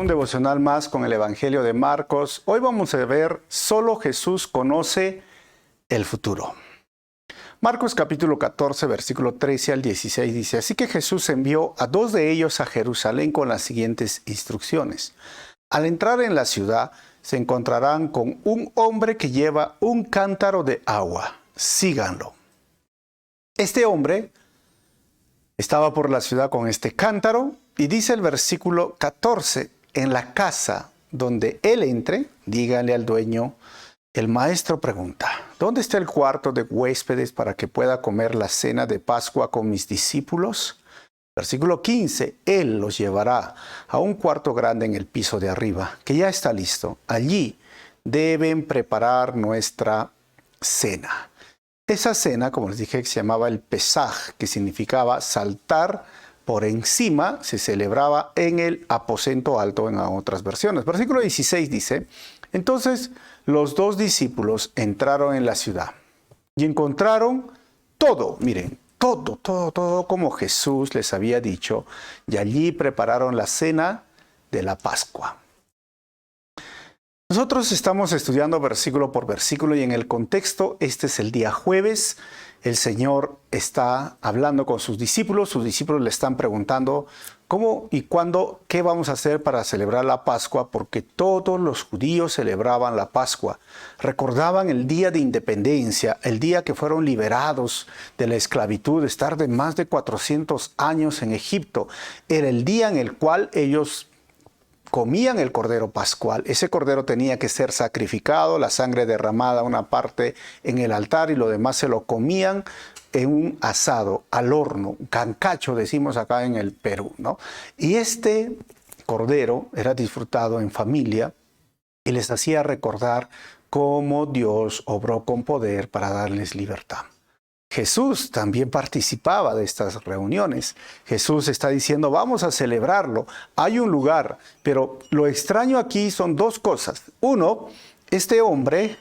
un devocional más con el Evangelio de Marcos. Hoy vamos a ver, solo Jesús conoce el futuro. Marcos capítulo 14, versículo 13 al 16 dice: Así que Jesús envió a 2 de ellos a Jerusalén con las siguientes instrucciones. Al entrar en la ciudad, se encontrarán con un hombre que lleva un cántaro de agua. Síganlo. Este hombre estaba por la ciudad con este cántaro y dice el versículo 14, en la casa donde él entre, díganle al dueño, el maestro pregunta, ¿dónde está el cuarto de huéspedes para que pueda comer la cena de Pascua con mis discípulos? Versículo 15, él los llevará a un cuarto grande en el piso de arriba, que ya está listo. Allí deben preparar nuestra cena. Esa cena, como les dije, se llamaba el Pesaj, que significaba saltar por encima, se celebraba en el aposento alto en otras versiones. Versículo 16 dice, entonces los 2 discípulos entraron en la ciudad y encontraron todo, miren, todo como Jesús les había dicho, y allí prepararon la cena de la Pascua. Nosotros estamos estudiando versículo por versículo y en el contexto, este es el día jueves, el Señor está hablando con sus discípulos le están preguntando cómo y cuándo, qué vamos a hacer para celebrar la Pascua, porque todos los judíos celebraban la Pascua, recordaban el día de independencia, el día que fueron liberados de la esclavitud, de estar de más de 400 años en Egipto, era el día en el cual ellos comían el cordero pascual. Ese cordero tenía que ser sacrificado, la sangre derramada una parte en el altar y lo demás se lo comían en un asado, al horno, cancacho decimos acá en el Perú, ¿no? Y este cordero era disfrutado en familia y les hacía recordar cómo Dios obró con poder para darles libertad. Jesús también participaba de estas reuniones. Jesús está diciendo, vamos a celebrarlo. Hay un lugar, pero lo extraño aquí son 2 cosas. Uno, este hombre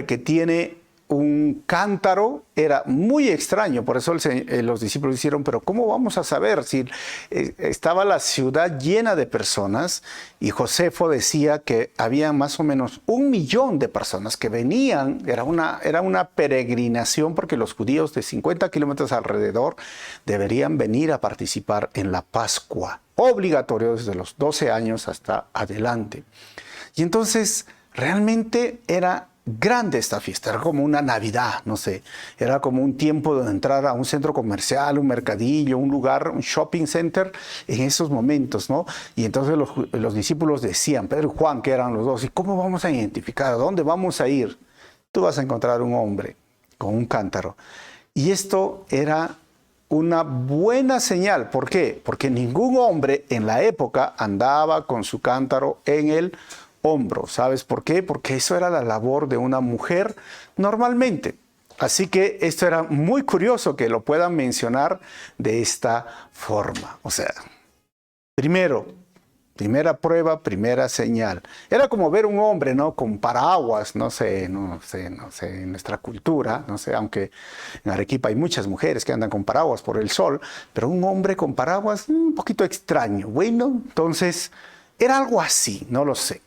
que tiene un cántaro era muy extraño. Por eso los discípulos dijeron, pero ¿cómo vamos a saber si estaba la ciudad llena de personas? Y Josefo decía que había más o menos 1 millón de personas que venían. Era una peregrinación porque los judíos de 50 kilómetros alrededor deberían venir a participar en la Pascua. Obligatorio desde los 12 años hasta adelante. Y entonces realmente era grande esta fiesta, era como una Navidad, no sé, era como un tiempo de entrar a un centro comercial, un mercadillo, un lugar, un shopping center en esos momentos, ¿no? Y entonces los discípulos decían, Pedro y Juan, que eran los 2, ¿y cómo vamos a identificar? ¿A dónde vamos a ir? Tú vas a encontrar un hombre con un cántaro. Y esto era una buena señal. ¿Por qué? Porque ningún hombre en la época andaba con su cántaro en el hombro. ¿Sabes por qué? Porque eso era la labor de una mujer normalmente. Así que esto era muy curioso que lo puedan mencionar de esta forma. O sea, primera prueba, primera señal. Era como ver un hombre, ¿no? Con paraguas, no sé, en nuestra cultura, no sé, aunque en Arequipa hay muchas mujeres que andan con paraguas por el sol, pero un hombre con paraguas, un poquito extraño. Bueno, entonces, era algo así, no lo sé.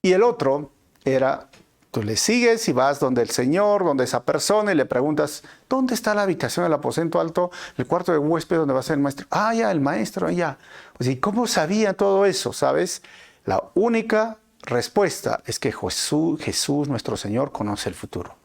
Y el otro era, tú le sigues y vas donde el Señor, donde esa persona y le preguntas, ¿dónde está la habitación del aposento alto, el cuarto de huésped donde va a ser el maestro? Ah, ya, el maestro, allá. O sea, ¿cómo sabía todo eso? ¿Sabes? La única respuesta es que Jesús, nuestro Señor, conoce el futuro.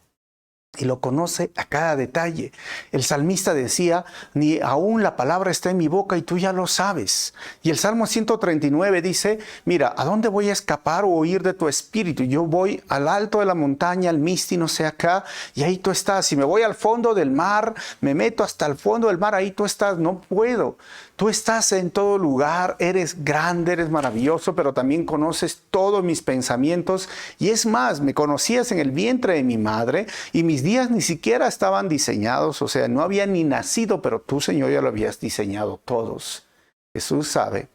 Y lo conoce a cada detalle. El salmista decía, ni aún la palabra está en mi boca y tú ya lo sabes. Y el Salmo 139 dice, mira, ¿a dónde voy a escapar o huir de tu espíritu? Yo voy al alto de la montaña, al Misti, no sé acá, y ahí tú estás. Si me voy al fondo del mar, me meto hasta el fondo del mar, ahí tú estás. No puedo. Tú estás en todo lugar, eres grande, eres maravilloso, pero también conoces todos mis pensamientos. Y es más, me conocías en el vientre de mi madre y mis días ni siquiera estaban diseñados, o sea, no había ni nacido, pero tú, Señor, ya lo habías diseñado todos. Jesús sabe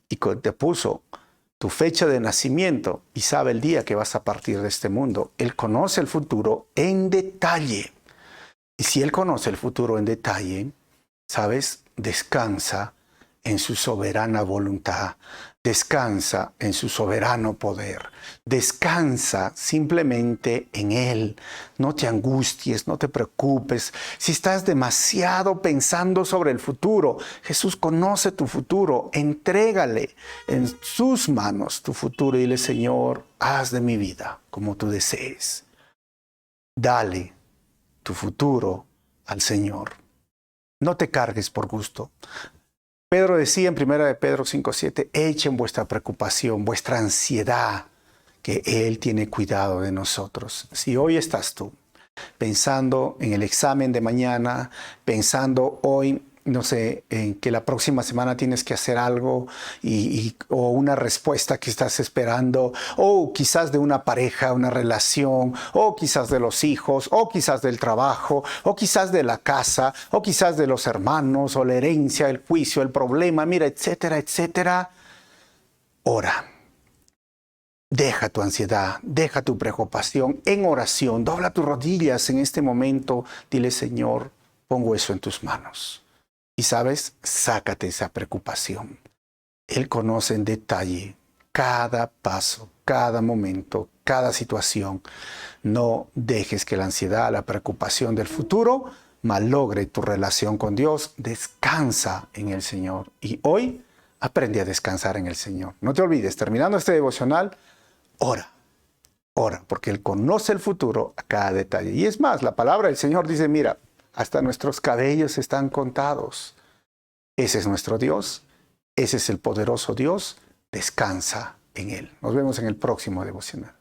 y te puso tu fecha de nacimiento y sabe el día que vas a partir de este mundo. Él conoce el futuro en detalle. Y si Él conoce el futuro en detalle, ¿sabes? Descansa en su soberana voluntad. Descansa en su soberano poder. Descansa simplemente en Él. No te angusties, no te preocupes. Si estás demasiado pensando sobre el futuro, Jesús conoce tu futuro. Entrégale en sus manos tu futuro y dile, Señor, haz de mi vida como tú desees. Dale tu futuro al Señor. No te cargues por gusto. Pedro decía en 1 de Pedro 5:7, echen vuestra preocupación, vuestra ansiedad, que Él tiene cuidado de nosotros. Si hoy estás tú pensando en el examen de mañana, pensando hoy, no sé, en que la próxima semana tienes que hacer algo o una respuesta que estás esperando, o quizás de una pareja, una relación, o quizás de los hijos, o quizás del trabajo, o quizás de la casa, o quizás de los hermanos, o la herencia, el juicio, el problema, mira, etcétera, etcétera. Ora. Deja tu ansiedad, deja tu preocupación en oración. Dobla tus rodillas en este momento. Dile, Señor, pongo eso en tus manos. Y sabes, sácate esa preocupación. Él conoce en detalle cada paso, cada momento, cada situación. No dejes que la ansiedad, la preocupación del futuro malogre tu relación con Dios. Descansa en el Señor. Y hoy aprende a descansar en el Señor. No te olvides, terminando este devocional, ora, porque Él conoce el futuro a cada detalle. Y es más, la palabra del Señor dice, mira, hasta nuestros cabellos están contados. Ese es nuestro Dios, ese es el poderoso Dios. Descansa en Él. Nos vemos en el próximo devocional.